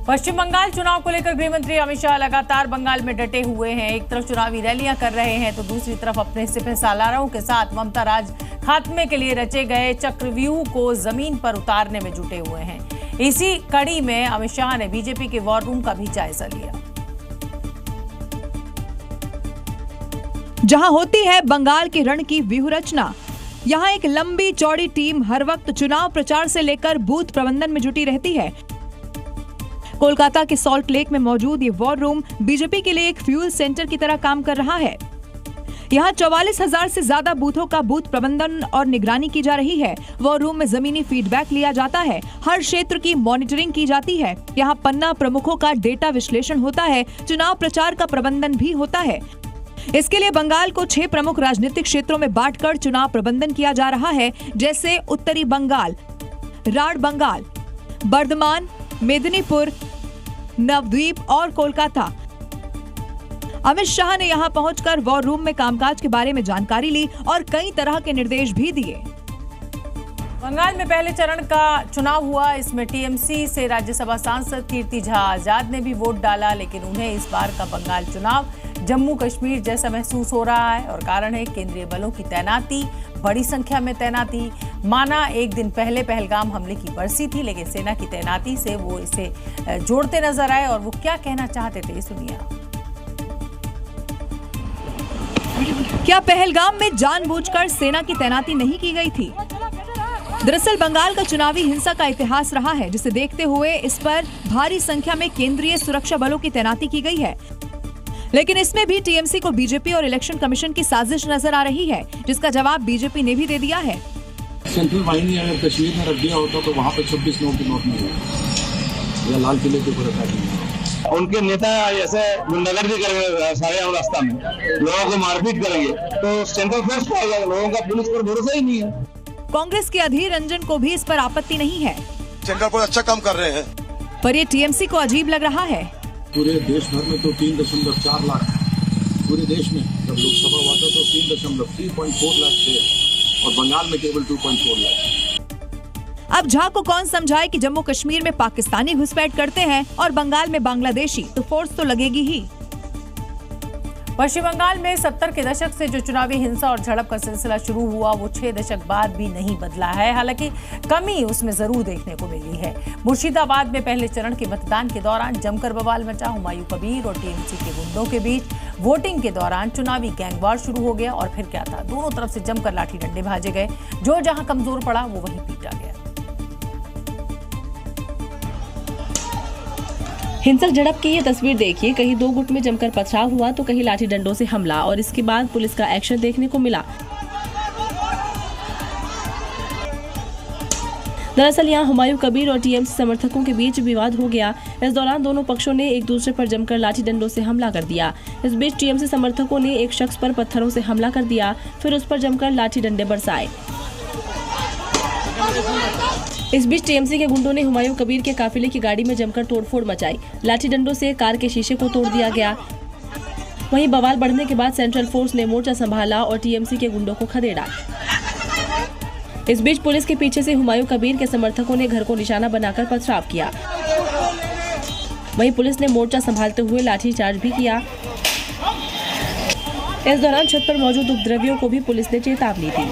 पश्चिम बंगाल चुनाव को लेकर गृह मंत्री अमित शाह लगातार बंगाल में डटे हुए हैं। एक तरफ चुनावी रैलियां कर रहे हैं तो दूसरी तरफ अपने सिपह सालारों के साथ ममता राज खात्मे के लिए रचे गए चक्रव्यूह को जमीन पर उतारने में जुटे हुए हैं। इसी कड़ी में अमित शाह ने बीजेपी के वॉर रूम का भी जायजा लिया। जहां होती है बंगाल के रण की व्यूह रचना, यहां एक लंबी चौड़ी टीम हर वक्त चुनाव प्रचार से लेकर बूथ प्रबंधन में जुटी रहती है। कोलकाता के सॉल्ट लेक में मौजूद ये वॉर रूम बीजेपी के लिए एक फ्यूल सेंटर की तरह काम कर रहा है। यहाँ 44,000 से ज्यादा बूथों का बूथ प्रबंधन और निगरानी की जा रही है। वॉर रूम में जमीनी फीडबैक लिया जाता है, हर क्षेत्र की मॉनिटरिंग की जाती है। यहाँ पन्ना प्रमुखों का डेटा विश्लेषण होता है, चुनाव प्रचार का प्रबंधन भी होता है। इसके लिए बंगाल को 6 प्रमुख राजनीतिक क्षेत्रों में बांटकर चुनाव प्रबंधन किया जा रहा है, जैसे उत्तरी बंगाल, राढ़ बंगाल, बर्धमान, मेदिनीपुर, नवद्वीप और कोलकाता। अमित शाह ने यहां पहुंचकर वॉर रूम में कामकाज के बारे में जानकारी ली और कई तरह के निर्देश भी दिए। बंगाल में पहले चरण का चुनाव हुआ। इसमें टीएमसी से राज्यसभा सांसद कीर्ति झा आजाद ने भी वोट डाला, लेकिन उन्हें इस बार का बंगाल चुनाव जम्मू कश्मीर जैसा महसूस हो रहा है और कारण है केंद्रीय बलों की तैनाती, बड़ी संख्या में तैनाती। माना एक दिन पहले पहलगाम हमले की बरसी थी, लेकिन सेना की तैनाती से वो इसे जोड़ते नजर आए और वो क्या कहना चाहते थे सुनिए। क्या पहलगाम में जानबूझकर सेना की तैनाती नहीं की गई थी? दरअसल बंगाल का चुनावी हिंसा का इतिहास रहा है, जिसे देखते हुए इस पर भारी संख्या में केंद्रीय सुरक्षा बलों की तैनाती की गई है। लेकिन इसमें भी टीएमसी को बीजेपी और इलेक्शन कमीशन की साजिश नजर आ रही है, जिसका जवाब बीजेपी ने भी दे दिया है। सेंट्रल वाहिनी अगर कश्मीर में रख दिया होता तो वहाँ पे 26 नोट नहीं हुआ या लाल किले के ऊपर रखा नहीं। उनके नेता ऐसे गुंडागर्दी करेंगे सारे रास्ता में, लोगों को मारपीट करेंगे तो सेंट्रल फोर्स को आएगा, लोगों का पुलिस पर भरोसा ही नहीं है। कांग्रेस के अधीर रंजन को भी इस पर आपत्ति नहीं है। सेंट्रल फोर्स अच्छा काम कर रहे हैं, पर ये टीएमसी को अजीब लग रहा है। पूरे देश भर में तो 3.4 लाख, पूरे देश में जब लोकसभा हुआ था तो 3.4 लाख थे और बंगाल में केवल 2.4 लाख। अब झा को कौन समझाए कि जम्मू कश्मीर में पाकिस्तानी घुसपैठ करते हैं और बंगाल में बांग्लादेशी, तो फोर्स तो लगेगी ही। पश्चिम बंगाल में 70 के दशक से जो चुनावी हिंसा और झड़प का सिलसिला शुरू हुआ वो 6 दशक बाद भी नहीं बदला है। हालांकि कमी उसमें जरूर देखने को मिली है। मुर्शिदाबाद में पहले चरण के मतदान के दौरान जमकर बवाल मचा। हुमायूं कबीर और टीएमसी के गुंडों के बीच वोटिंग के दौरान चुनावी गैंगवार शुरू हो गया और फिर क्या था, दोनों तरफ से जमकर लाठी डंडे भाजे गए। जो जहां कमजोर पड़ा वो वहीं पीटा गया। हिंसक झड़प की ये तस्वीर देखिए, कहीं 2 गुट में जमकर पथराव हुआ तो कहीं लाठी डंडों से हमला और इसके बाद पुलिस का एक्शन देखने को मिला। दरअसल यहाँ हुमायूं कबीर और टीएमसी समर्थकों के बीच विवाद हो गया। इस दौरान दोनों पक्षों ने एक दूसरे पर जमकर लाठी डंडों से हमला कर दिया। इस बीच टीएमसी समर्थकों ने एक शख्स पर पत्थरों से हमला कर दिया, फिर उस पर जमकर लाठी डंडे बरसाए। इस बीच टीएमसी के गुंडों ने हुमायूं कबीर के काफिले की गाड़ी में जमकर तोड़फोड़ मचाई। लाठी डंडों से कार के शीशे को तोड़ दिया गया। वहीं बवाल बढ़ने के बाद सेंट्रल फोर्स ने मोर्चा संभाला और टीएमसी के गुंडों को खदेड़ा। इस बीच पुलिस के पीछे से हुमायूं कबीर के समर्थकों ने घर को निशाना बनाकर पथराव किया। वहीं पुलिस ने मोर्चा संभालते हुए लाठीचार्ज भी किया। इस दौरान छत पर मौजूद उपद्रवियों को भी पुलिस ने चेतावनी दी।